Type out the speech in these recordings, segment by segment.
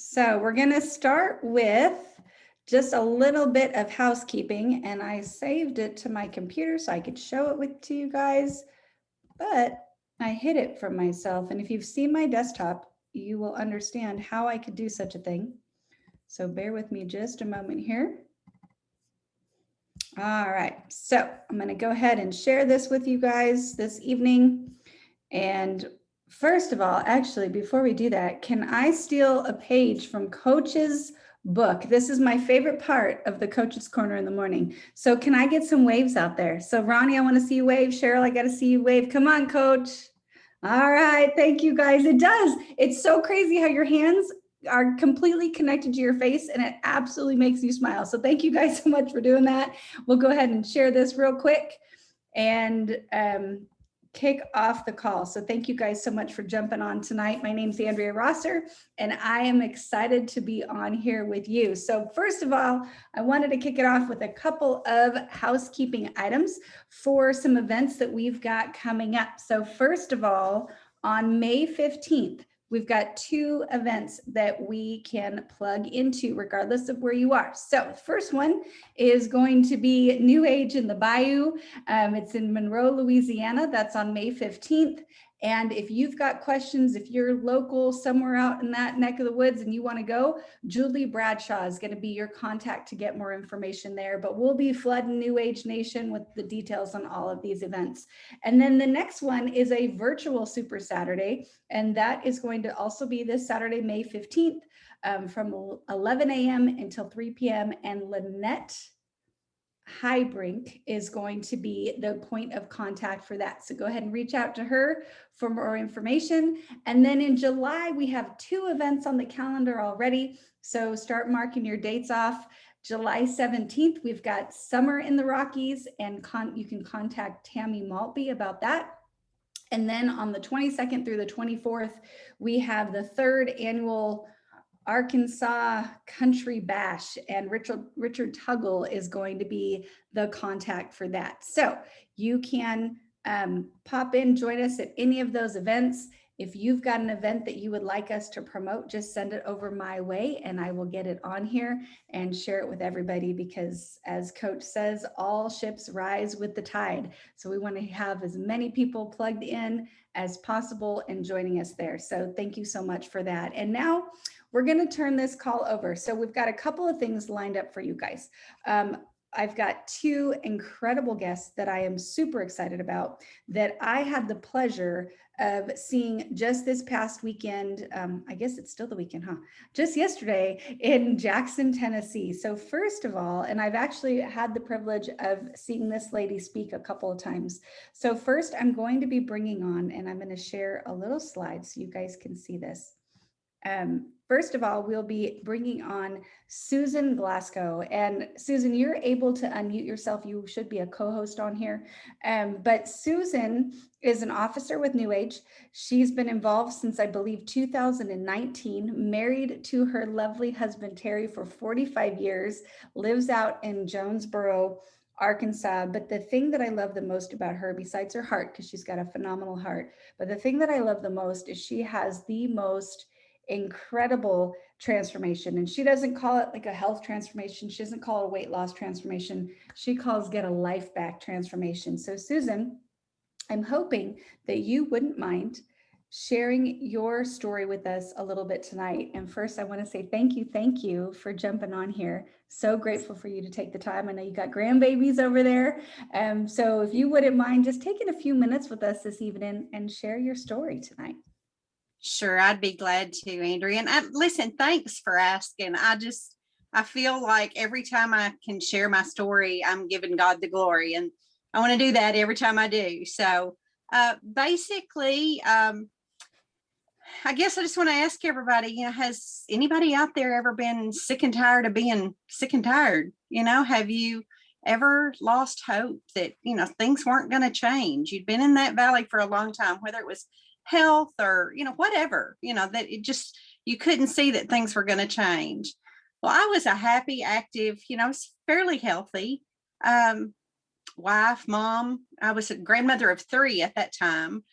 So we're going to start with just a little bit of housekeeping, and I saved it to my computer so I could show it to you guys, but I hid it from myself. And if you've seen my desktop, you will understand how I could do such a thing. So bear with me just a moment here. All right, so I'm going to go ahead and share this with you guys this evening. And first of all, actually, before we do that, can I steal a page from Coach's book? This is my favorite part of the Coach's Corner in the morning. So can I get some waves out there? So Ronnie, I want to see you wave. Cheryl, I got to see you wave. Come on, Coach. All right, thank you guys. It does. It's so crazy how your hands are completely connected to your face and it absolutely makes you smile. So thank you guys so much for doing that. We'll go ahead and share this real quick and kick off the call. So thank you guys so much for jumping on tonight. My name's Andrea Rosser, and I am excited to be on here with you. So first of all, I wanted to kick it off with a couple of housekeeping items for some events that we've got coming up. So first of all, on May 15th, we've got two events that we can plug into regardless of where you are. So the first one is going to be New Age in the Bayou. It's in Monroe, Louisiana. That's on May 15th. And if you've got questions, if you're local somewhere out in that neck of the woods and you want to go, Julie Bradshaw is going to be your contact to get more information there. But we'll be flooding New Age Nation with the details on all of these events. And then the next one is a virtual Super Saturday. And that is going to also be this Saturday, May 15th, from 11 a.m. until 3 p.m. And Lynette Highbrink is going to be the point of contact for that. So go ahead and reach out to her for more information. And then in July, we have two events on the calendar already. So start marking your dates off. July 17th, we've got Summer in the Rockies, and you can contact Tammy Maltby about that. And then on the 22nd through the 24th, we have the third annual Arkansas Country Bash, and Richard Tuggle is going to be the contact for that. So you can pop in, join us at any of those events. If you've got an event that you would like us to promote, just send it over my way and I will get it on here and share it with everybody, because as Coach says, all ships rise with the tide. So we want to have as many people plugged in as possible and joining us there. So thank you so much for that. And now we're going to turn this call over. So we've got a couple of things lined up for you guys. I've got two incredible guests that I am super excited about that I had the pleasure of seeing just this past weekend. I guess it's still the weekend, huh? Just yesterday in Jackson, Tennessee. So first of all, and I've actually had the privilege of seeing this lady speak a couple of times. So first I'm going to be bringing on, and I'm going to share a little slide so you guys can see this. First of all, we'll be bringing on Susan Glasgow. And Susan, you're able to unmute yourself. You should be a co-host on here. But Susan is an officer with New Age. She's been involved since, I believe, 2019, married to her lovely husband, Terry, for 45 years, lives out in Jonesboro, Arkansas. But the thing that I love the most about her, besides her heart, because she's got a phenomenal heart, but the thing that I love the most is she has the most incredible transformation. And she doesn't call it like a health transformation. She doesn't call it a weight loss transformation. She calls get a life back transformation. So Susan, I'm hoping that you wouldn't mind sharing your story with us a little bit tonight. And first, I want to say thank you for jumping on here. So grateful for you to take the time. I know you got grandbabies over there. So if you wouldn't mind just taking a few minutes with us this evening and share your story tonight. Sure, I'd be glad to, Andrea. And listen, thanks for asking. I feel like every time I can share my story, I'm giving God the glory. And I want to do that every time I do. So basically, I guess I just want to ask everybody, has anybody out there ever been sick and tired of being sick and tired? Have you ever lost hope that, things weren't going to change? You'd been in that valley for a long time, whether it was health or, whatever, that it just, you couldn't see that things were going to change. Well, I was a happy, active, I was fairly healthy, wife, mom. I was a grandmother of 3 at that time,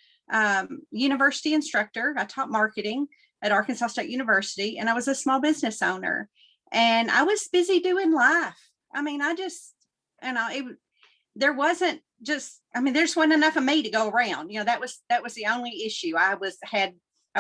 university instructor. I taught marketing. at Arkansas State University, and I was a small business owner, and I was busy doing life. I mean, I just, there wasn't just, there just wasn't enough of me to go around. That was the only issue. I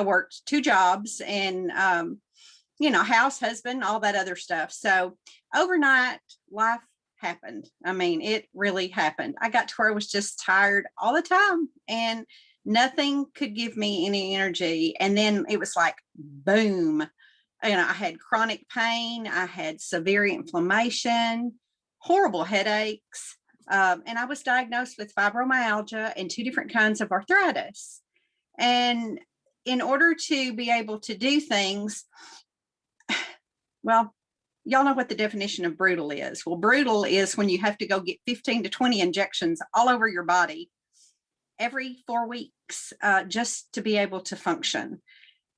worked 2 jobs and, house, husband, all that other stuff. So overnight life happened. It really happened. I got to where I was just tired all the time and nothing could give me any energy. And then it was like, boom, I had chronic pain. I had severe inflammation, horrible headaches. And I was diagnosed with fibromyalgia and 2 different kinds of arthritis. And in order to be able to do things, well, y'all know what the definition of brutal is. Well, brutal is when you have to go get 15 to 20 injections all over your body every 4 weeks just to be able to function.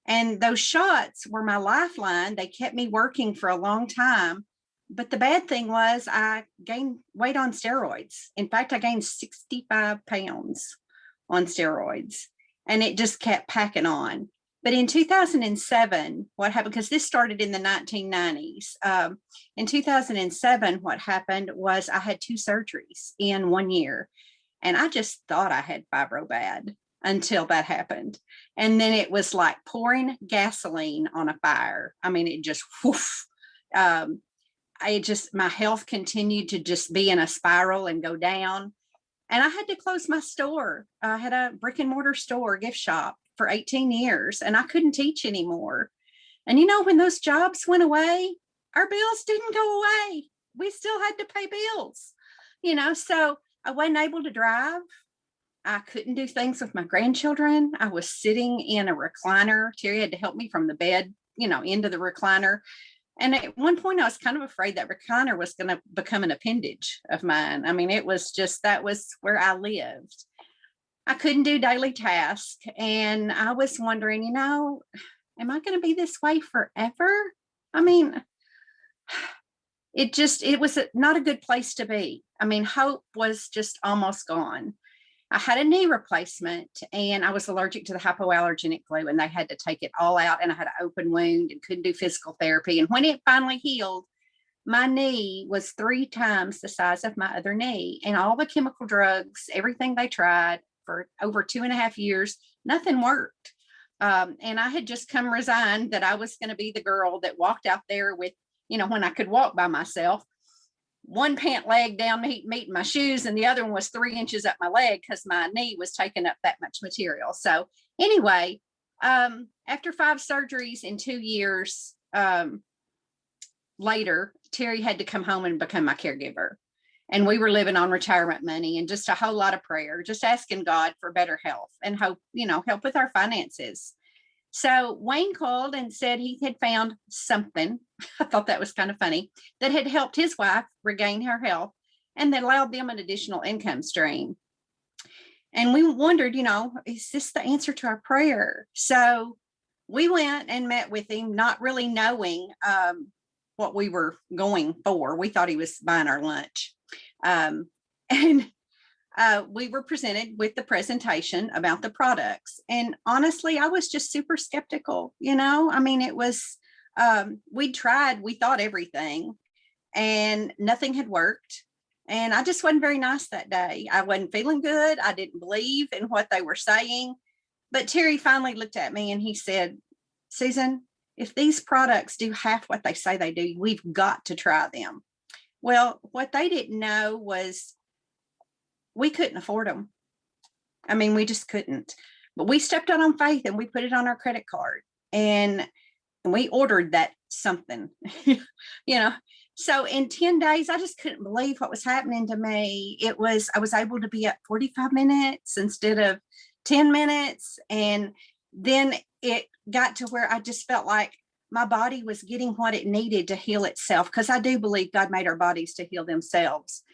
And those shots were my lifeline. They kept me working for a long time. But the bad thing was I gained weight on steroids. In fact, I gained 65 pounds on steroids, and it just kept packing on. But in 2007, what happened, because this started in the 1990s, in 2007, what happened was I had 2 surgeries in 1 year. And I just thought I had fibro bad until that happened. And then it was like pouring gasoline on a fire. It just, whoosh. My health continued to just be in a spiral and go down. And I had to close my store. I had a brick and mortar store, gift shop, for 18 years, and I couldn't teach anymore. And when those jobs went away, our bills didn't go away. We still had to pay bills, so I wasn't able to drive. I couldn't do things with my grandchildren. I was sitting in a recliner. Terry had to help me from the bed, into the recliner. And at one point I was kind of afraid that recliner was going to become an appendage of mine. It was just, that was where I lived. I couldn't do daily tasks. And I was wondering, am I going to be this way forever? It was not a good place to be. Hope was just almost gone. I had a knee replacement and I was allergic to the hypoallergenic glue, and they had to take it all out, and I had an open wound and couldn't do physical therapy. And when it finally healed, my knee was 3 times the size of my other knee, and all the chemical drugs, everything they tried for over 2.5 years, nothing worked. And I had just come resigned that I was going to be the girl that walked out there with, when I could walk by myself, 1 pant leg down meeting my shoes, and the other one was 3 inches up my leg because my knee was taking up that much material. So anyway, after 5 surgeries in 2 years later, Terry had to come home and become my caregiver. And we were living on retirement money and just a whole lot of prayer, just asking God for better health and hope, help with our finances. So Wayne called and said he had found something. I thought that was kind of funny, that had helped his wife regain her health and that allowed them an additional income stream. And we wondered, is this the answer to our prayer? So we went and met with him, not really knowing what we were going for. We thought he was buying our lunch. And we were presented with the presentation about the products. And honestly, I was just super skeptical. It was, we thought everything, and nothing had worked. And I just wasn't very nice that day. I wasn't feeling good. I didn't believe in what they were saying. But Terry finally looked at me and he said, Susan, if these products do half what they say they do, we've got to try them. Well, what they didn't know was we couldn't afford them. We just couldn't. But we stepped out on faith and we put it on our credit card and we ordered that something, So in 10 days, I just couldn't believe what was happening to me. I was able to be up 45 minutes instead of 10 minutes. And then it got to where I just felt like my body was getting what it needed to heal itself, because I do believe God made our bodies to heal themselves.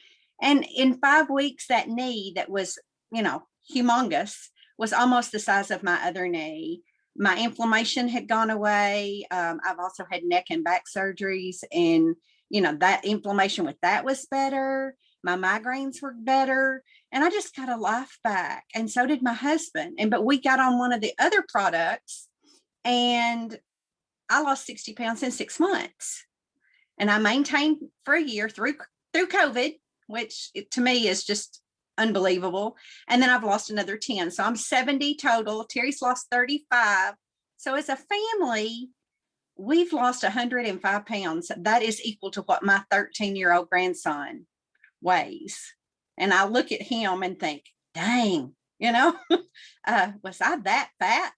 And in 5 weeks, that knee that was, humongous was almost the size of my other knee. My inflammation had gone away. I've also had neck and back surgeries, and, that inflammation with that was better. My migraines were better, and I just got a life back. And so did my husband. But we got on one of the other products And I lost 60 pounds in 6 months. And I maintained for a year through COVID, which to me is just unbelievable. And then I've lost another 10. So I'm 70 total. Terry's lost 35. So as a family, we've lost 105 pounds. That is equal to what my 13-year-old grandson weighs. And I look at him and think, dang, was I that fat?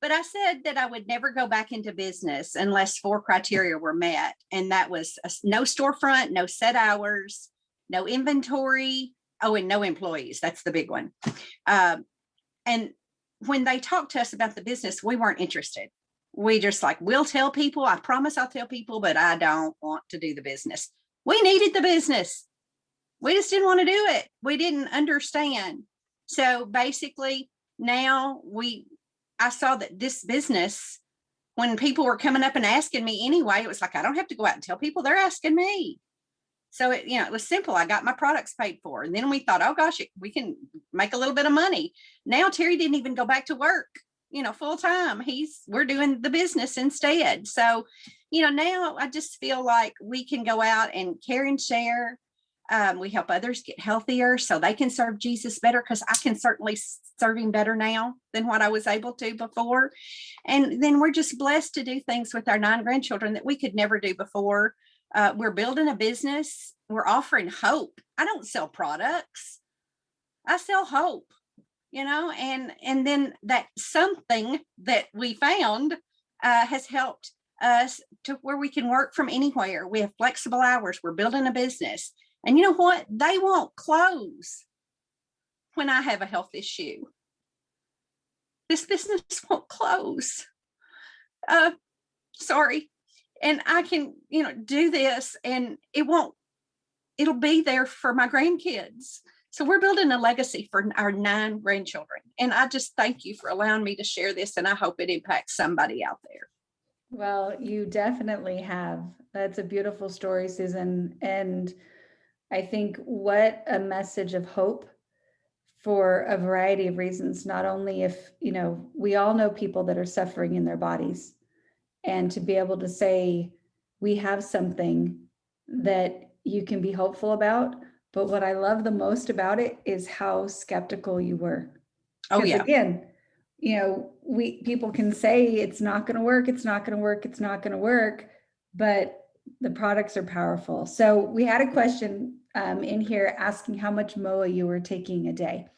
But I said that I would never go back into business unless 4 criteria were met. And that was no storefront, no set hours, no inventory. Oh, and no employees. That's the big one. And when they talked to us about the business, we weren't interested. We just like, we'll tell people, I promise I'll tell people, but I don't want to do the business. We needed the business. We just didn't want to do it. We didn't understand. So basically now I saw that this business, when people were coming up and asking me anyway, it was like, I don't have to go out and tell people, they're asking me. So it was simple. I got my products paid for. And then we thought, oh gosh, we can make a little bit of money. Now Terry didn't even go back to work, full time. We're doing the business instead. So, now I just feel like we can go out and care and share. We help others get healthier so they can serve Jesus better, because I can certainly serve him better now than what I was able to before. And then we're just blessed to do things with our 9 grandchildren that we could never do before. We're building a business. We're offering hope. I don't sell products. I sell hope, and then that something that we found has helped us to where we can work from anywhere. We have flexible hours. We're building a business. And you know what? They won't close when I have a health issue. This business won't close. Sorry. And I can, do this, and it'll be there for my grandkids. So we're building a legacy for our 9 grandchildren. And I just thank you for allowing me to share this. And I hope it impacts somebody out there. Well, you definitely have. That's a beautiful story, Susan. And I think what a message of hope for a variety of reasons. Not only if, we all know people that are suffering in their bodies, and to be able to say, we have something that you can be hopeful about. But what I love the most about it is how skeptical you were. Oh, yeah. Again, people can say it's not going to work. It's not going to work. It's not going to work. But the products are powerful. So we had a question in here asking how much MOA you were taking a day.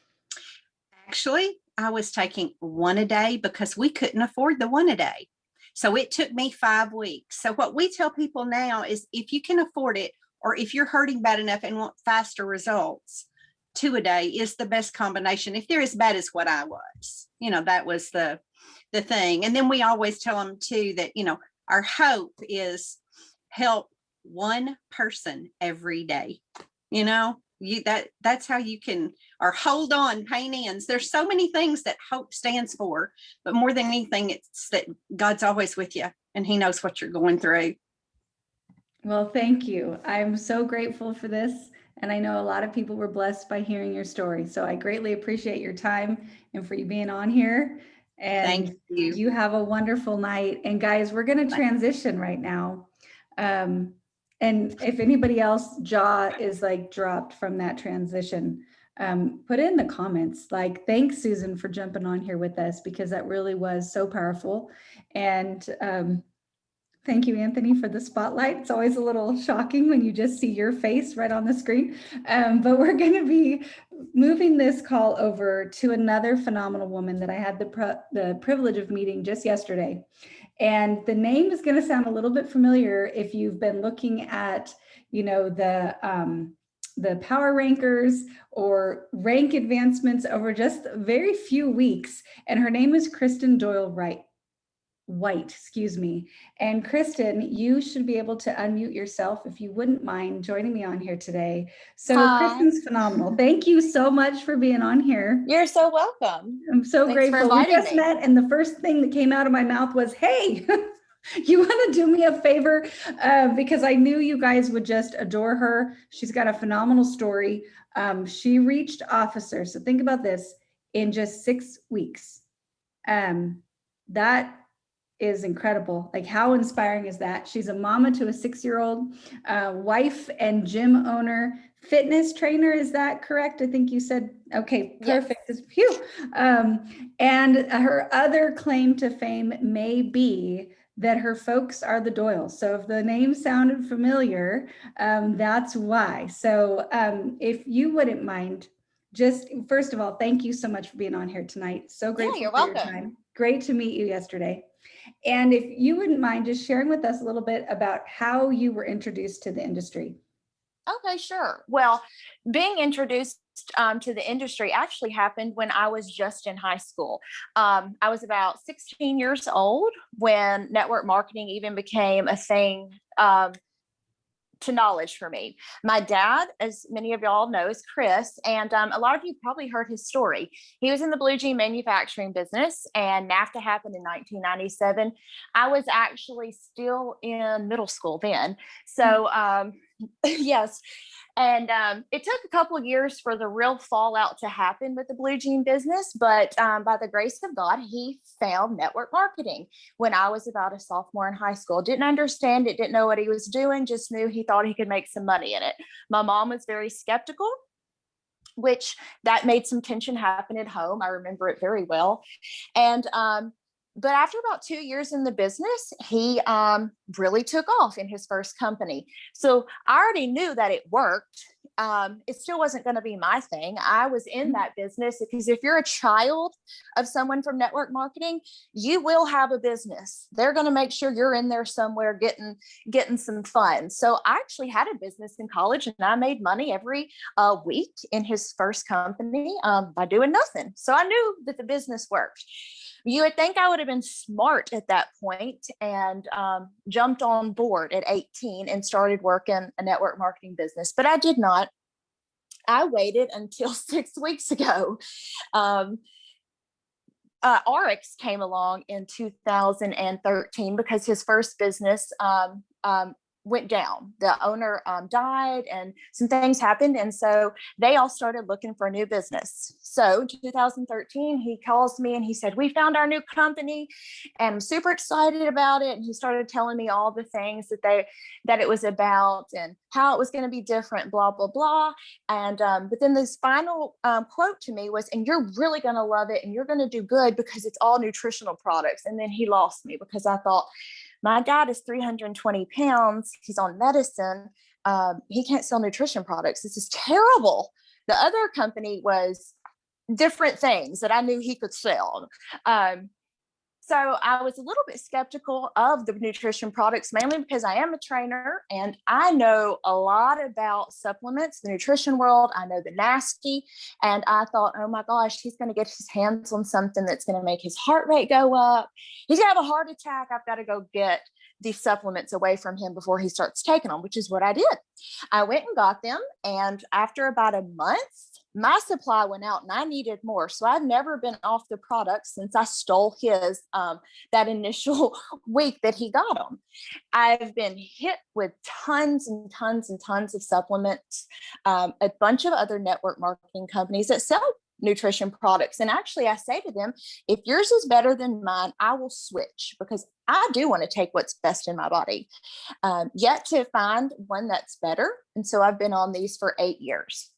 Actually, I was taking 1 a day because we couldn't afford the 1 a day. So it took me 5 weeks. So what we tell people now is, if you can afford it, or if you're hurting bad enough and want faster results, 2 a day is the best combination. If they're as bad as what I was, that was the thing. And then we always tell them too that, our hope is help 1 person every day. That's how you can, or hold on, pain ends. There's so many things that hope stands for, but more than anything, it's that God's always with you and he knows what you're going through. Well, thank you. I'm so grateful for this. And I know a lot of people were blessed by hearing your story. So I greatly appreciate your time and for you being on here. And thank you. You have a wonderful night. And guys, we're going to transition right now. And if anybody else jaw is like dropped from that transition, put in the comments, like, thanks Susan for jumping on here with us, because that really was so powerful. And thank you, Anthony, for the spotlight. It's always a little shocking when you just see your face right on the screen. But we're going to be moving this call over to another phenomenal woman that I had the privilege of meeting just yesterday. And the name is going to sound a little bit familiar if you've been looking at, the power rankers or rank advancements over just very few weeks. And her name is Kristen Doyle White, excuse me. And Kristen, you should be able to unmute yourself if you wouldn't mind joining me on here today. So Hi. Kristen's phenomenal. Thank you so much for being on here. You're so welcome. I'm so Thanks grateful. for We inviting just me. met, and the first thing that came out of my mouth was, hey, you want to do me a favor? Because I knew you guys would just adore her. She's got a phenomenal story. She reached officer. So think about this, in just 6 weeks. That is incredible. Like, how inspiring is that? She's a mama to a 6-year-old, wife and gym owner, fitness trainer. Is that correct? I think you said, okay, perfect. Yes. Phew. And her other claim to fame may be that her folks are the Doyles. So if the name sounded familiar, that's why. So if you wouldn't mind, just first of all, thank you so much for being on here tonight. So grateful you're for your welcome. time. Great to meet you yesterday. And if you wouldn't mind just sharing with us a little bit about how you were introduced to the industry. Okay, sure. Well, being introduced to the industry actually happened when I was just in high school. I was about 16 years old when network marketing even became a thing to knowledge for me. My dad, as many of y'all know, is Chris, and a lot of you probably heard his story. He was in the blue jean manufacturing business, and NAFTA happened in 1997. I was actually still in middle school then. So, yes. And it took a couple of years for the real fallout to happen with the blue jean business. But by the grace of God, he found network marketing when I was about a sophomore in high school. Didn't understand it, didn't know what he was doing, just knew he thought he could make some money in it. My mom was very skeptical, which that made some tension happen at home. I remember it very well. And but after about 2 years in the business, he really took off in his first company. So I already knew that it worked. It still wasn't going to be my thing. I was in that business because if you're a child of someone from network marketing, you will have a business. They're going to make sure you're in there somewhere getting some fun. So I actually had a business in college, and I made money every week in his first company by doing nothing. So I knew that the business worked. You would think I would have been smart at that point and jumped on board at 18 and started working a network marketing business, but I did not. I waited until 6 weeks ago. RX came along in 2013 because his first business went down. The owner died and some things happened. And so they all started looking for a new business. So in 2013, he calls me and he said, we found our new company and I'm super excited about it. And he started telling me all the things that it was about and how it was going to be different, blah, blah, blah. And but then this final quote to me was, and you're really going to love it and you're going to do good because it's all nutritional products. And then he lost me because I thought, my dad is 320 pounds. He's on medicine. He can't sell nutrition products. This is terrible. The other company was different things that I knew he could sell. So I was a little bit skeptical of the nutrition products, mainly because I am a trainer and I know a lot about supplements, the nutrition world. I know the nasty. And I thought, oh my gosh, he's going to get his hands on something that's going to make his heart rate go up. He's going to have a heart attack. I've got to go get these supplements away from him before he starts taking them, which is what I did. I went and got them. And after about a month, my supply went out and I needed more. So I've never been off the product since I stole his that initial week that he got them. I've been hit with tons and tons and tons of supplements, a bunch of other network marketing companies that sell nutrition products. And actually, I say to them, if yours is better than mine, I will switch because I do want to take what's best in my body. Yet to find one that's better. And so I've been on these for 8 years.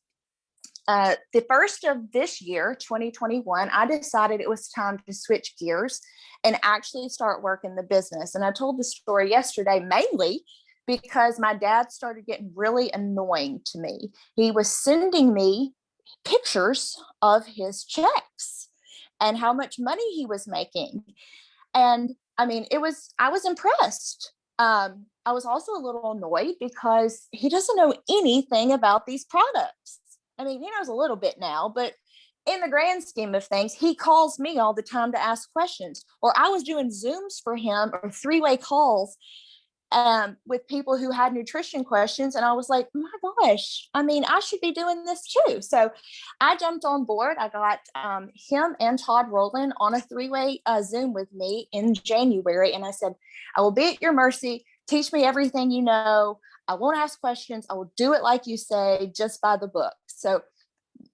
The first of this year, 2021, I decided it was time to switch gears and actually start working the business. And I told the story yesterday mainly because my dad started getting really annoying to me. He was sending me pictures of his checks and how much money he was making. And I mean, I was impressed. I was also a little annoyed because he doesn't know anything about these products. I mean, he knows a little bit now, but in the grand scheme of things, he calls me all the time to ask questions. Or I was doing Zooms for him or three-way calls with people who had nutrition questions. And I was like, my gosh, I mean, I should be doing this too. So I jumped on board. I got him and Todd Rowland on a three-way Zoom with me in January. And I said, I will be at your mercy. Teach me everything you know. I won't ask questions. I will do it like you say, just by the book. So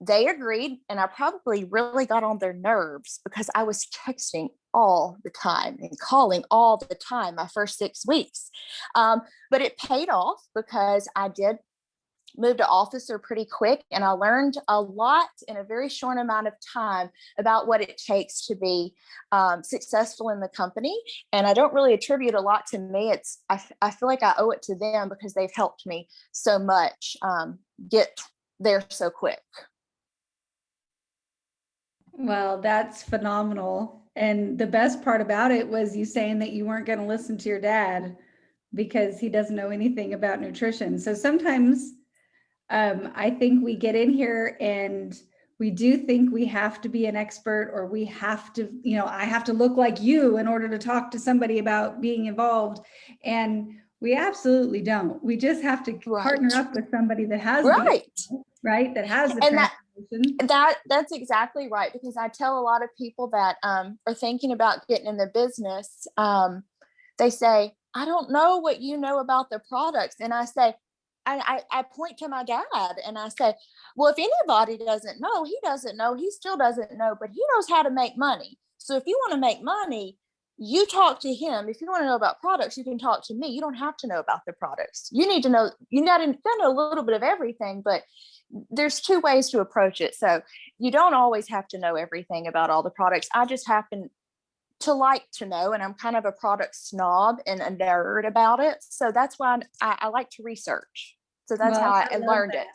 they agreed, and I probably really got on their nerves because I was texting all the time and calling all the time my first 6 weeks. But it paid off because I did move to officer pretty quick, and I learned a lot in a very short amount of time about what it takes to be successful in the company. And I don't really attribute a lot to me. I feel like I owe it to them because they've helped me so much get there so quick. Well, that's phenomenal. And the best part about it was you saying that you weren't going to listen to your dad because he doesn't know anything about nutrition. So sometimes I think we get in here and we do think we have to be an expert, or we have to, I have to look like you in order to talk to somebody about being involved. And we absolutely don't. We just have to partner up with somebody that has right, that has the and transformation. That's exactly right, because I tell a lot of people that are thinking about getting in the business, they say, I don't know what you know about the products. And I say, I point to my dad and I say, well, if anybody doesn't know, he doesn't know, he still doesn't know, but he knows how to make money. So if you want to make money, you talk to him. If you want to know about products, you can talk to me. You don't have to know about the products. You need to know, you got to know a little bit of everything, but there's two ways to approach it. So you don't always have to know everything about all the products. I just happen to like to know, and I'm kind of a product snob and a nerd about it. So that's why I like to research. So that's how I learned it.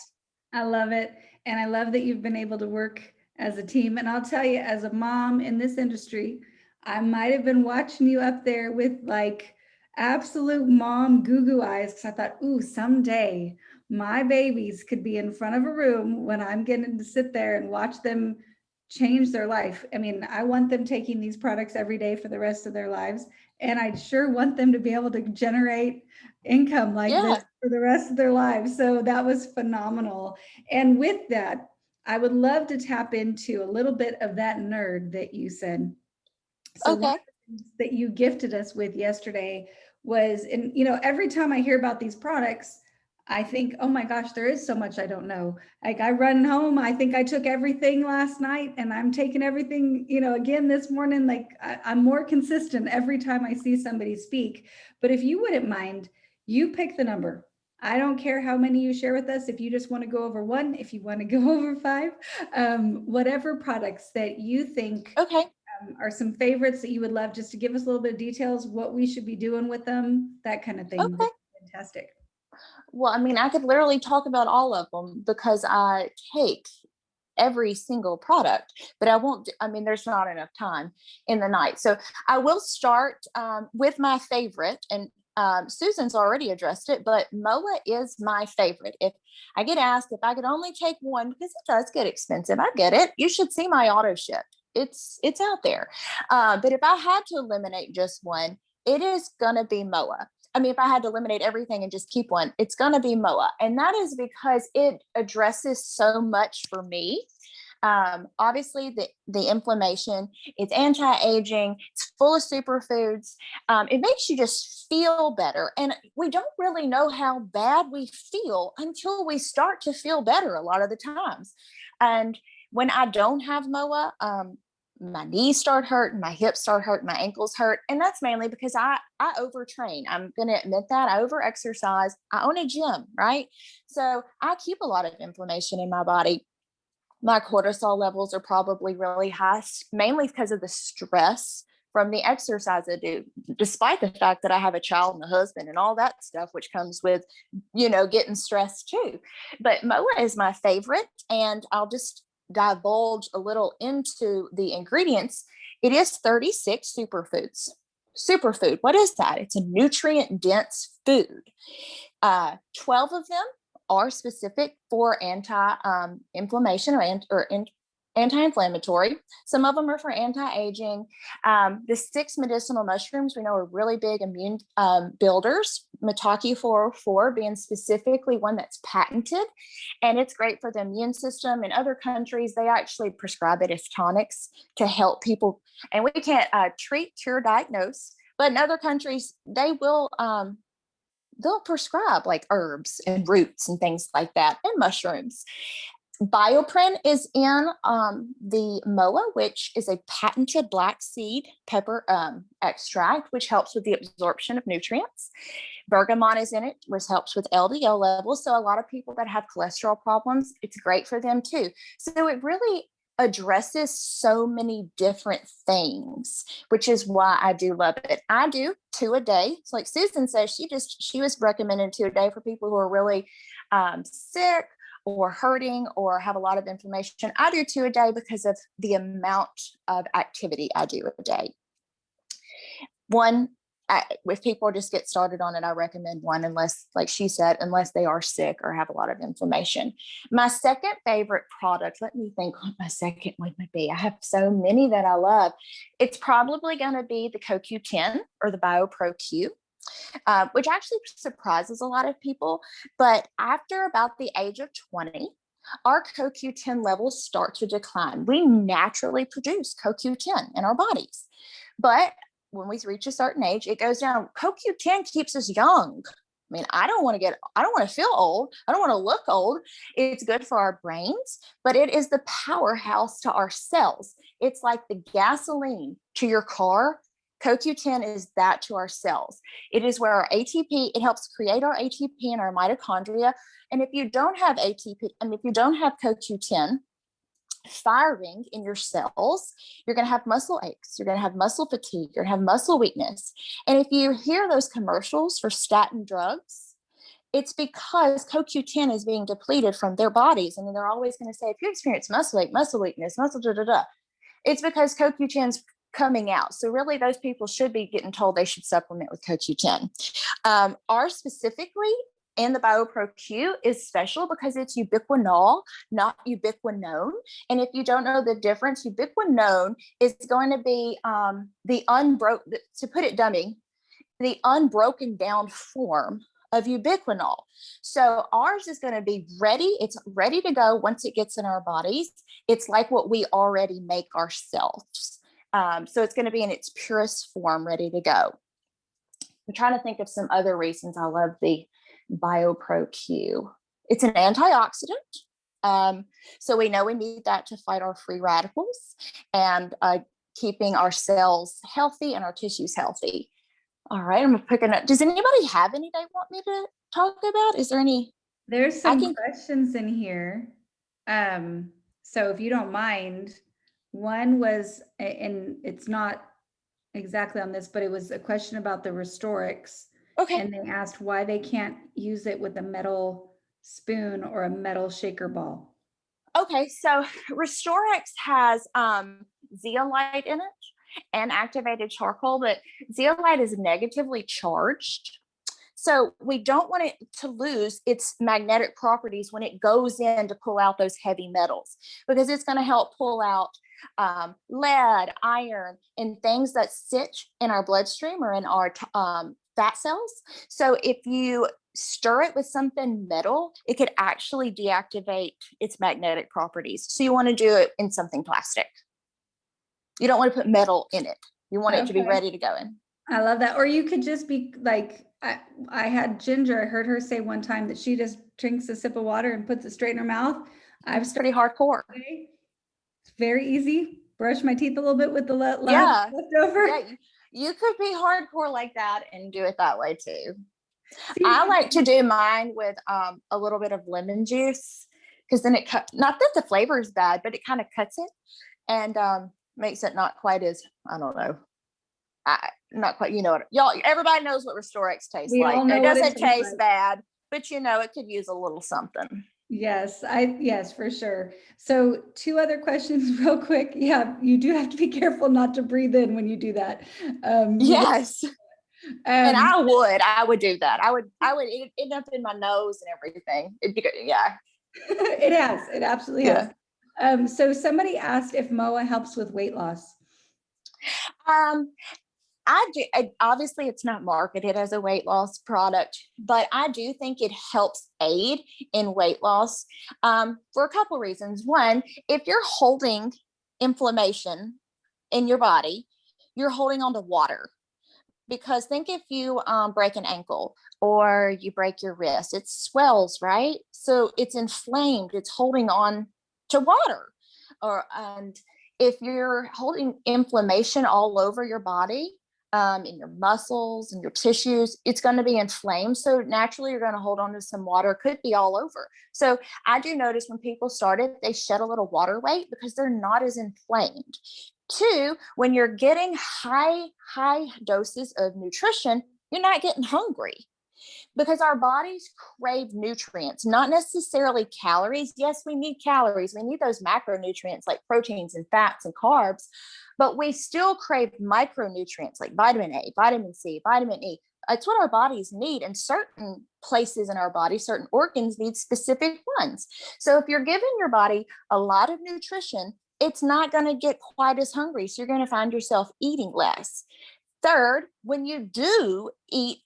I love it. And I love that you've been able to work as a team. And I'll tell you, as a mom in this industry, I might have been watching you up there with like absolute mom goo eyes, because I thought, ooh, someday my babies could be in front of a room when I'm getting to sit there and watch them change their life. I mean, I want them taking these products every day for the rest of their lives. And I sure want them to be able to generate income like this for the rest of their lives. So that was phenomenal. And with that, I would love to tap into a little bit of that nerd that you said. So one of the things that you gifted us with yesterday was, and every time I hear about these products, I think, oh my gosh, there is so much I don't know. Like I run home, I think I took everything last night and I'm taking everything, again this morning. Like I'm more consistent every time I see somebody speak. But if you wouldn't mind, you pick the number. I don't care how many you share with us. If you just want to go over one, if you want to go over five, whatever products that you think are some favorites that you would love just to give us a little bit of details, what we should be doing with them, that kind of thing. Fantastic. Well, I mean, I could literally talk about all of them because I take every single product, but I won't, I mean, there's not enough time in the night. So I will start with my favorite, and Susan's already addressed it, but MOA is my favorite. If I get asked if I could only take one, because it does get expensive, I get it. You should see my auto ship. It's out there. But if I had to eliminate just one, it is going to be MOA. I mean, if I had to eliminate everything and just keep one, it's going to be MOA. And that is because it addresses so much for me. Obviously, the inflammation, it's anti-aging, it's full of superfoods. It makes you just feel better. And we don't really know how bad we feel until we start to feel better a lot of the times. And when I don't have MOA, my knees start hurting, my hips start hurting, my ankles hurt. And that's mainly because I overtrain. I'm going to admit that. I overexercise. I own a gym, right? So I keep a lot of inflammation in my body. My cortisol levels are probably really high, mainly because of the stress from the exercise I do, despite the fact that I have a child and a husband and all that stuff, which comes with, getting stressed too. But MOA is my favorite. And I'll just divulge a little into the ingredients. It is 36 superfoods. Superfood, what is that? It's a nutrient dense food. 12 of them are specific for anti-inflammation or anti-inflammatory. Some of them are for anti-aging. The 6 medicinal mushrooms we know are really big immune builders. Maitake 404 being specifically one that's patented, and it's great for the immune system. In other countries, they actually prescribe it as tonics to help people. And we can't treat, cure, diagnose, but in other countries, they will they'll prescribe like herbs and roots and things like that, and mushrooms. Bioprint is in the MOA, which is a patented black seed pepper extract, which helps with the absorption of nutrients. Bergamot is in it, which helps with LDL levels. So a lot of people that have cholesterol problems, it's great for them too. So it really addresses so many different things, which is why I do love it. I do 2 a day. It's like Susan says, she was recommending 2 a day for people who are really sick or hurting or have a lot of inflammation. I do 2 a day because of the amount of activity I do a day. One, if people just get started on it, I recommend 1, unless, like she said, unless they are sick or have a lot of inflammation. My second favorite product, let me think what my second one would be. I have so many that I love. It's probably going to be the CoQ10 or the BioPro-Q. Which actually surprises a lot of people. But after about the age of 20, our CoQ10 levels start to decline. We naturally produce CoQ10 in our bodies. But when we reach a certain age, it goes down. CoQ10 keeps us young. I mean, I don't want to feel old. I don't want to look old. It's good for our brains, but it is the powerhouse to our cells. It's like the gasoline to your car. CoQ10 is that to our cells. It is where our ATP, it helps create our ATP in our mitochondria. And if you don't have ATP, and if you don't have CoQ10 firing in your cells, you're going to have muscle aches, you're going to have muscle fatigue, you're going to have muscle weakness. And if you hear those commercials for statin drugs, it's because CoQ10 is being depleted from their bodies. And then they're always going to say, if you experience muscle ache, muscle weakness, muscle da-da-da, it's because CoQ10's coming out. So really those people should be getting told they should supplement with CoQ10. Ours specifically and the BioPro-Q is special because it's ubiquinol, not ubiquinone. And if you don't know the difference, ubiquinone is going to be to put it dummy, the unbroken down form of ubiquinol. So ours is going to be ready. It's ready to go once it gets in our bodies. It's like what we already make ourselves. So it's going to be in its purest form, ready to go. I'm trying to think of some other reasons I love the BioPro-Q. It's an antioxidant. So we know we need that to fight our free radicals and keeping our cells healthy and our tissues healthy. All right, I'm picking up. Does anybody have any they want me to talk about? Is there any? There's some questions in here. So if you don't mind, one was, and it's not exactly on this, but it was a question about the Restorix. Okay. And they asked why they can't use it with a metal spoon or a metal shaker ball. Okay, so Restorix has zeolite in it and activated charcoal, but zeolite is negatively charged. So we don't want it to lose its magnetic properties when it goes in to pull out those heavy metals, because it's going to help pull out lead, iron, and things that sit in our bloodstream or in our fat cells. So if you stir it with something metal, it could actually deactivate its magnetic properties. So you want to do it in something plastic. You don't want to put metal in it. You want it to be ready to go in. I love that. Or you could just be like, I had Ginger. I heard her say one time that she just drinks a sip of water and puts it straight in her mouth. It's pretty hardcore. It's very easy. Brush my teeth a little bit with the left leftover. Yeah, you could be hardcore like that and do it that way too. I like to do mine with a little bit of lemon juice, because then it not that the flavor is bad, but it kind of cuts it and makes it not quite as, I don't know. Not quite, you know what, y'all, everybody knows what Restorix tastes like. It doesn't taste bad, but you know, it could use a little something. Yes, yes, for sure. So 2 other questions real quick. Yeah, you do have to be careful not to breathe in when you do that. Yes. And I would do that. I would end up in my nose and everything. It'd be good. Yeah. It absolutely has. So somebody asked if MOA helps with weight loss. I do. Obviously, it's not marketed as a weight loss product, but I do think it helps aid in weight loss for a couple reasons. One, if you're holding inflammation in your body, you're holding on to water. because think if you break an ankle or you break your wrist, it swells, right? So it's inflamed, it's holding on to water. And if you're holding inflammation all over your body, in your muscles and your tissues, it's going to be inflamed. So naturally, you're going to hold on to some water, could be all over. So I do notice when people started, they shed a little water weight because they're not as inflamed. Two, when you're getting high doses of nutrition, you're not getting hungry because our bodies crave nutrients, not necessarily calories. Yes, we need calories. We need those macronutrients like proteins and fats and carbs, but we still crave micronutrients like vitamin A, vitamin C, vitamin E. It's what our bodies need, and certain places in our body, certain organs need specific ones. So if you're giving your body a lot of nutrition, it's not going to get quite as hungry. So you're going to find yourself eating less. Third, when you do eat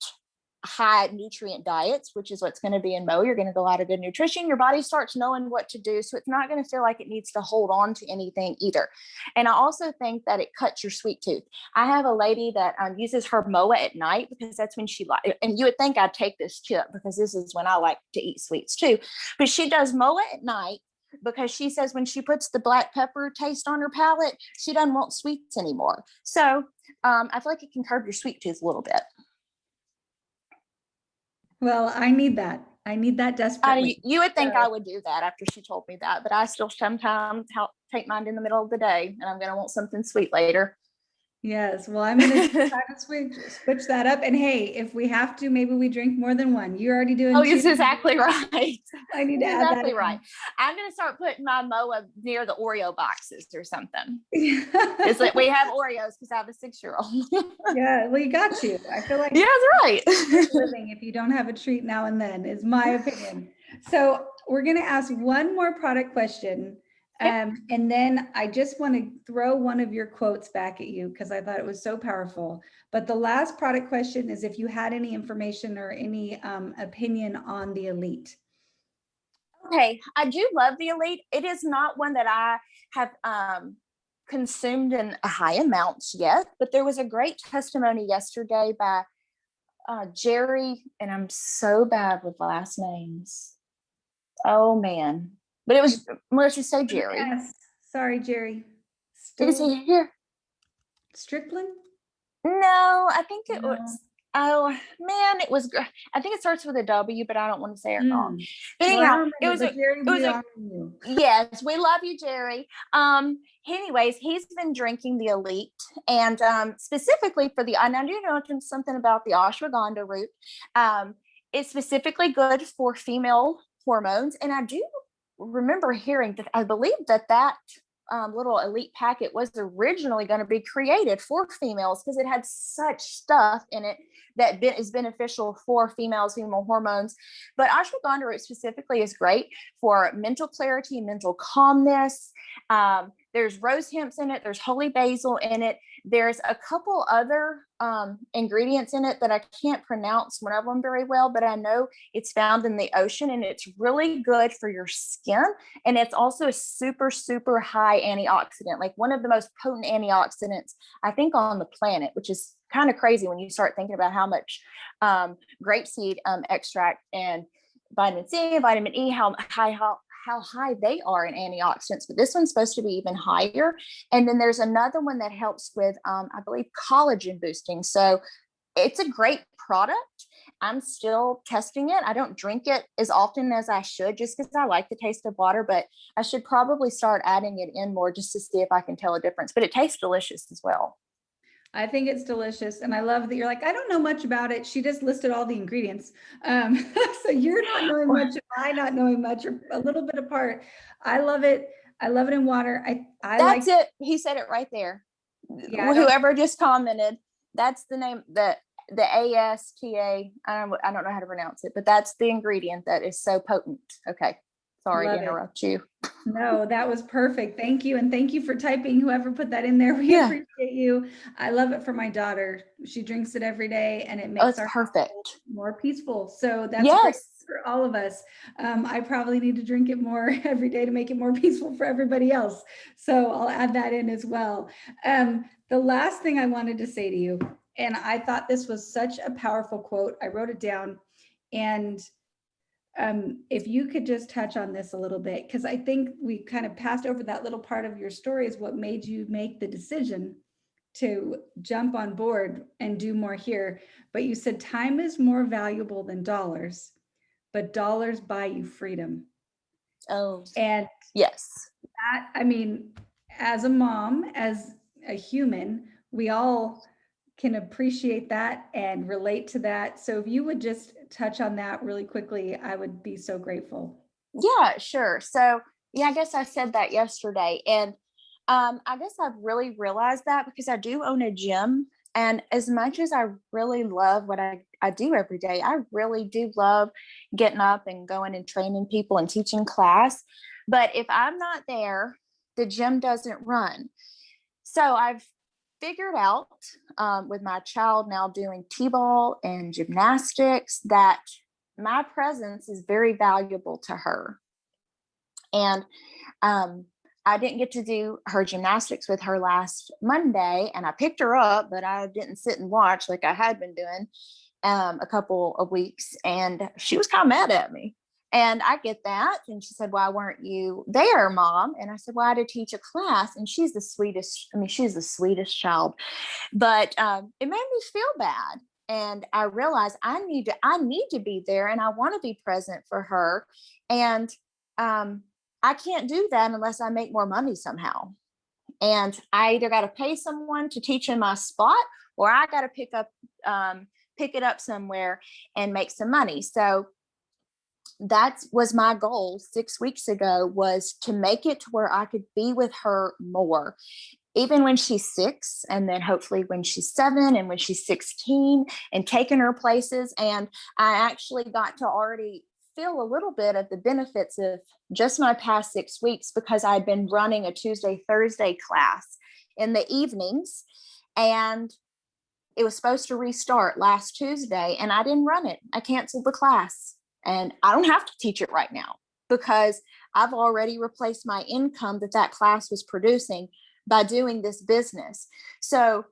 high nutrient diets, which is what's going to be in Mo, you're going to get a lot of good nutrition. Your body starts knowing what to do. So it's not going to feel like it needs to hold on to anything either. And I also think that it cuts your sweet tooth. I have a lady that uses her MOA at night because that's when she likes, and you would think I'd take this tip because this is when I like to eat sweets too. But she does MOA at night because she says when she puts the black pepper taste on her palate, she doesn't want sweets anymore. So I feel like it can curb your sweet tooth a little bit. Well, I need that. I need that desperately. You would think I would do that after she told me that, but I still sometimes take mine in the middle of the day, and I'm going to want something sweet later. Yes. Well, I'm going to try to switch that up. And hey, if we have to, maybe we drink more than one. You're already doing Oh, two. that's exactly right. I need to add that exactly in. right. I'm going to start putting my MOA near the Oreo boxes or something. It's like we have Oreos because I have a 6-year-old. Yeah. Well, you got to. I feel like yeah, that's right. living if you don't have a treat now and then is my opinion. So we're going to ask one more product question. And then I just want to throw one of your quotes back at you because I thought it was so powerful. But the last product question is if you had any information or any opinion on the Elite. Okay, I do love the Elite. It is not one that I have consumed in high amounts yet, but there was a great testimony yesterday by Jerry, and I'm so bad with last names. Oh man. But it was, let's just say Jerry. Yes. Sorry, Jerry. Is he here? Strickland? No, I think it was. Oh man, it was. I think it starts with a W, but I don't want to say it wrong. But anyhow, it was yes, we love you, Jerry. Anyways, he's been drinking the Elite, and specifically for the. And I do know something about the ashwagandha root. It's specifically good for female hormones, and I do remember hearing that. I believe that little Elite packet was originally going to be created for females because it had such stuff in it that is beneficial for females, female hormones. But ashwagandha root specifically is great for mental clarity, mental calmness. There's rose hemp in it. There's holy basil in it. There's a couple other ingredients in it that I can't pronounce one of them very well, but I know it's found in the ocean, and it's really good for your skin. And it's also a super, super high antioxidant, like one of the most potent antioxidants, I think, on the planet, which is kind of crazy when you start thinking about how much grapeseed extract and vitamin C and vitamin E, how high they are in antioxidants, but this one's supposed to be even higher. And then there's another one that helps with, I believe, collagen boosting. So it's a great product. I'm still testing it. I don't drink it as often as I should just because I like the taste of water, but I should probably start adding it in more just to see if I can tell a difference. But it tastes delicious as well. I think it's delicious. And I love that you're like, I don't know much about it. She just listed all the ingredients. So you're not knowing much, and I not knowing much, or a little bit apart. I love it. I love it in water. That's it. He said it right there. Yeah, whoever just commented, that's the name, the ASTA. I don't know how to pronounce it, but that's the ingredient that is so potent. Okay. Sorry to interrupt you. No, that was perfect. Thank you. And thank you for typing, whoever put that in there. We appreciate you. I love it for my daughter. She drinks it every day, and it makes our perfect more peaceful. So that's great for all of us. I probably need to drink it more every day to make it more peaceful for everybody else. So I'll add that in as well. The last thing I wanted to say to you And I thought this was such a powerful quote. I wrote it down. And if you could just touch on this a little bit, because I think we kind of passed over that little part of your story is what made you make the decision to jump on board and do more here. But you said time is more valuable than dollars, but dollars buy you freedom. Oh, And yes. that, I mean, as a mom, as a human, we all can appreciate that and relate to that. So if you would just touch on that really quickly, I would be so grateful. Yeah, sure. So, yeah, I guess I said that yesterday. And I guess I've really realized that because I do own a gym. And as much as I really love what I do every day, I really do love getting up and going and training people and teaching class. But if I'm not there, the gym doesn't run. So I've figured out with my child now doing t-ball and gymnastics that my presence is very valuable to her. And I didn't get to do her gymnastics with her last Monday, and I picked her up, but I didn't sit and watch like I had been doing a couple of weeks, and she was kind of mad at me. And I get that. And she said, "Why weren't you there, Mom?" And I said, "Well, I had to teach a class." And she's the sweetest. I mean, she's the sweetest child. But it made me feel bad. And I realized I need to be there, and I want to be present for her. And I can't do that unless I make more money somehow. And I either got to pay someone to teach in my spot, or I got to pick it up somewhere and make some money. So that was my goal 6 weeks ago, was to make it to where I could be with her more, even when she's 6, and then hopefully when she's 7 and when she's 16, and taking her places. And I actually got to already feel a little bit of the benefits of just my past 6 weeks, because I'd been running a Tuesday, Thursday class in the evenings, and it was supposed to restart last Tuesday, and I didn't run it. I canceled the class, and I don't have to teach it right now because I've already replaced my income that class was producing by doing this business. So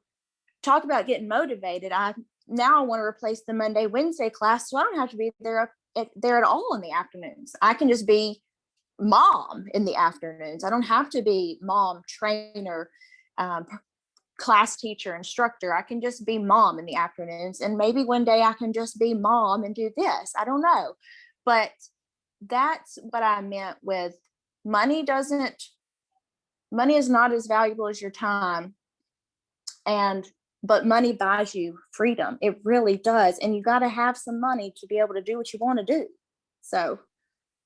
talk about getting motivated. I want to replace the Monday, Wednesday class, so I don't have to be there at all in the afternoons. I can just be mom in the afternoons. I don't have to be mom, trainer, class teacher, instructor. I can just be mom in the afternoons. And maybe one day I can just be mom and do this. I don't know. But that's what I meant with money is not as valuable as your time. But money buys you freedom. It really does. And you got to have some money to be able to do what you want to do. So.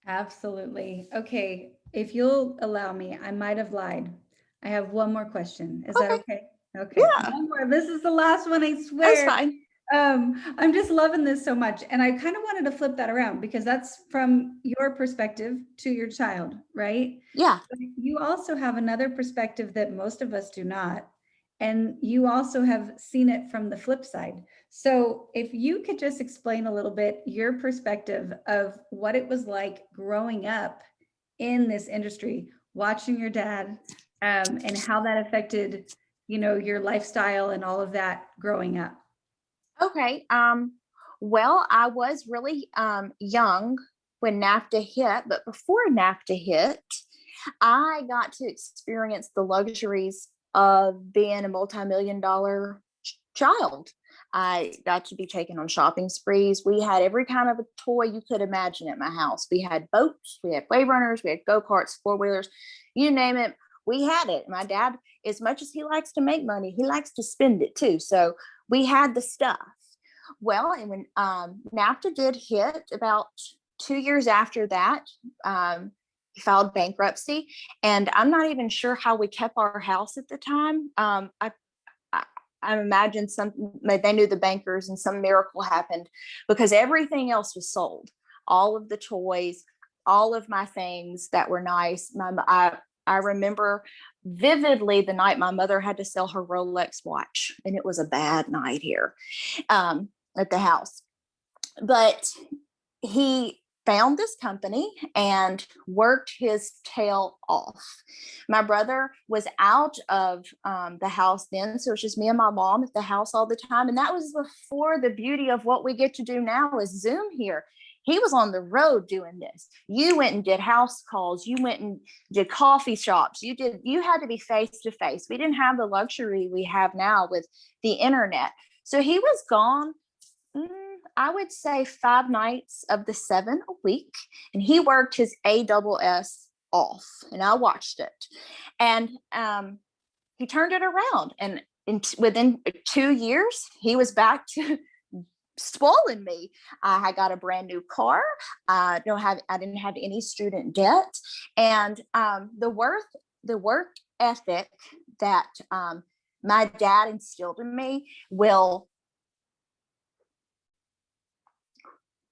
Absolutely. Okay. If you'll allow me, I might have lied. I have one more question. Is that okay? Okay. Yeah. One more. This is the last one, I That's swear. fine. I'm just loving this so much. And I kind of wanted to flip that around, because that's from your perspective to your child, right? Yeah. But you also have another perspective that most of us do not. And you also have seen it from the flip side. So if you could just explain a little bit your perspective of what it was like growing up in this industry, watching your dad, and how that affected, your lifestyle and all of that growing up. Okay. Well, I was really young when NAFTA hit, but before NAFTA hit, I got to experience the luxuries of being a multi-million-dollar child. I got to be taken on shopping sprees. We had every kind of a toy you could imagine at my house. We had boats, we had wave runners, we had go-karts, four-wheelers, you name it, we had it. My dad, as much as he likes to make money, he likes to spend it too. So we had the stuff. Well, and when NAFTA did hit, about 2 years after that, he filed bankruptcy, and I'm not even sure how we kept our house at the time. I imagine they knew the bankers, and some miracle happened, because everything else was sold. All of the toys, all of my things that were nice. I remember vividly the night my mother had to sell her Rolex watch, and it was a bad night here at the house. But he found this company and worked his tail off. My brother was out of the house then, so it was just me and my mom at the house all the time. And that was before the beauty of what we get to do now is Zoom here. He was on the road doing this. You went and did house calls. You went and did coffee shops. You had to be face to face. We didn't have the luxury we have now with the internet. So he was gone, I would say 5 nights of the 7 a week, and he worked his ASS off, and I watched it. And he turned it around, and within 2 years, he was back to spoiling me. I got a brand new car. I didn't have any student debt, and the work ethic that my dad instilled in me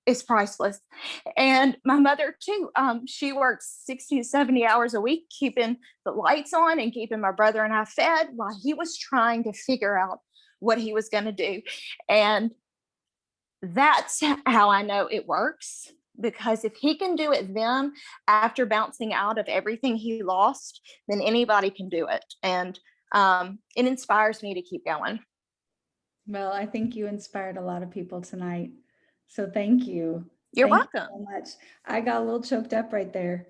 is priceless. And my mother too, she works 60 to 70 hours a week, keeping the lights on and keeping my brother and I fed while he was trying to figure out what he was going to do. And that's how I know it works, because if he can do it then after bouncing out of everything he lost, then anybody can do it. And it inspires me to keep going. Well, I think you inspired a lot of people tonight. So thank you. You're Thank you welcome. so much. I got a little choked up right there.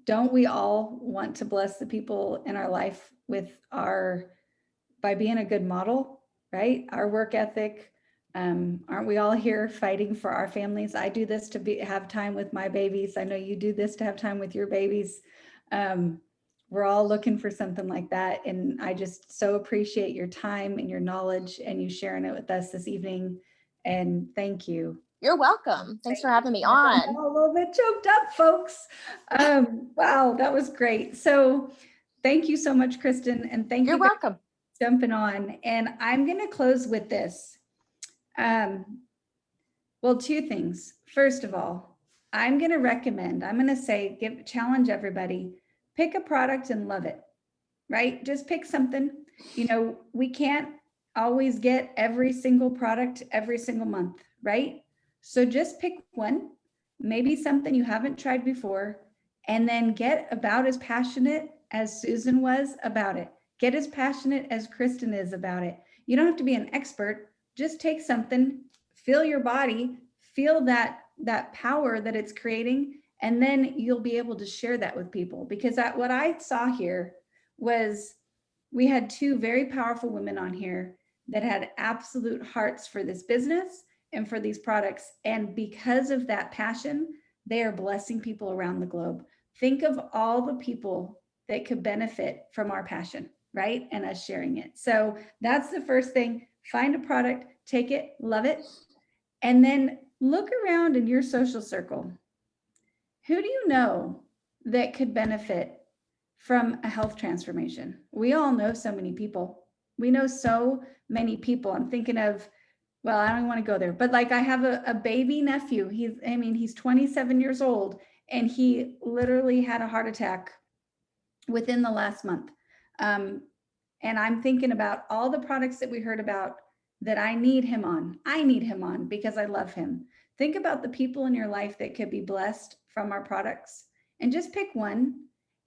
Don't we all want to bless the people in our life by being a good model, right? Our work ethic. Aren't we all here fighting for our families? I do this to have time with my babies. I know you do this to have time with your babies. We're all looking for something like that. And I just so appreciate your time and your knowledge and you sharing it with us this evening. And thank you. You're welcome. Thanks for having me I'm on. a little bit choked up, folks. Wow, that was great. So thank you so much, Kristen. And thank You're you for welcome. jumping on. And I'm going to close with this. Well, 2 things. First of all, I'm going to say, challenge everybody, pick a product and love it, right? Just pick something. We can't always get every single product every single month, right? So just pick one, maybe something you haven't tried before, and then get about as passionate as Susan was about it. Get as passionate as Kristen is about it. You don't have to be an expert. Just take something, feel your body, feel that power that it's creating, and then you'll be able to share that with people. Because what I saw here was we had 2 very powerful women on here that had absolute hearts for this business and for these products. And because of that passion, they are blessing people around the globe. Think of all the people that could benefit from our passion, right? And us sharing it. So that's the first thing. Find a product, take it, love it, and then look around in your social circle. Who do you know that could benefit from a health transformation? We all know so many people. We know so many people. I'm thinking of, well, I don't want to go there, but like I have a baby nephew. He's 27 years old and he literally had a heart attack within the last month. And I'm thinking about all the products that we heard about that I need him on because I love him. Think about the people in your life that could be blessed from our products and just pick one.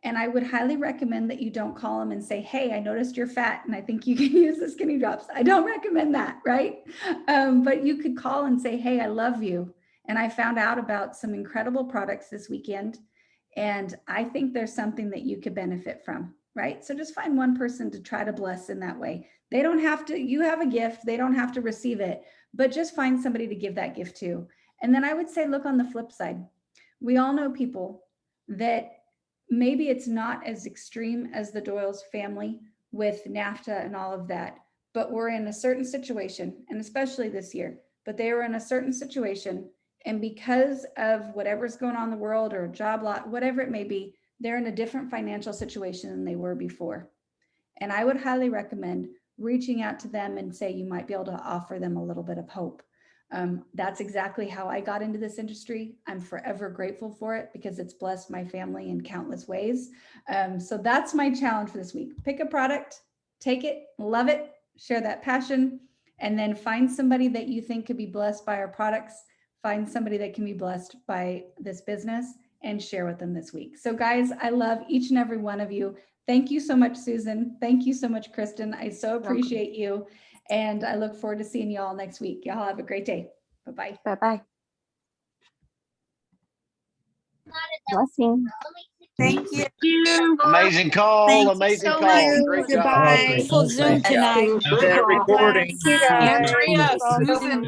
And I would highly recommend that you don't call them and say, hey, I noticed you're fat and I think you can use the skinny drops. I don't recommend that, right? But you could call and say, hey, I love you. And I found out about some incredible products this weekend. And I think there's something that you could benefit from, right? So just find one person to try to bless in that way. They don't have to, you have a gift, they don't have to receive it, but just find somebody to give that gift to. And then I would say, look on the flip side. We all know people that maybe it's not as extreme as the Doyle's family with NAFTA and all of that, but we're in a certain situation, and especially this year, but they were in a certain situation. And because of whatever's going on in the world or a job lot, whatever it may be, they're in a different financial situation than they were before. And I would highly recommend reaching out to them and say, you might be able to offer them a little bit of hope. That's exactly how I got into this industry. I'm forever grateful for it because it's blessed my family in countless ways. So that's my challenge for this week. Pick a product, take it, love it, share that passion, and then find somebody that you think could be blessed by our products. find somebody that can be blessed by this business and share with them this week. So guys, I love each and every one of you. Thank you so much, Susan. Thank you so much, Kristen. I so appreciate you. And I look forward to seeing you all next week. Y'all have a great day. Bye-bye. Bye-bye. Blessing. Thank you. Amazing call. Thank you Amazing so call. much. Great job. Goodbye. Beautiful Zoom tonight. That recording. You guys. Andrea, That's awesome. Susan,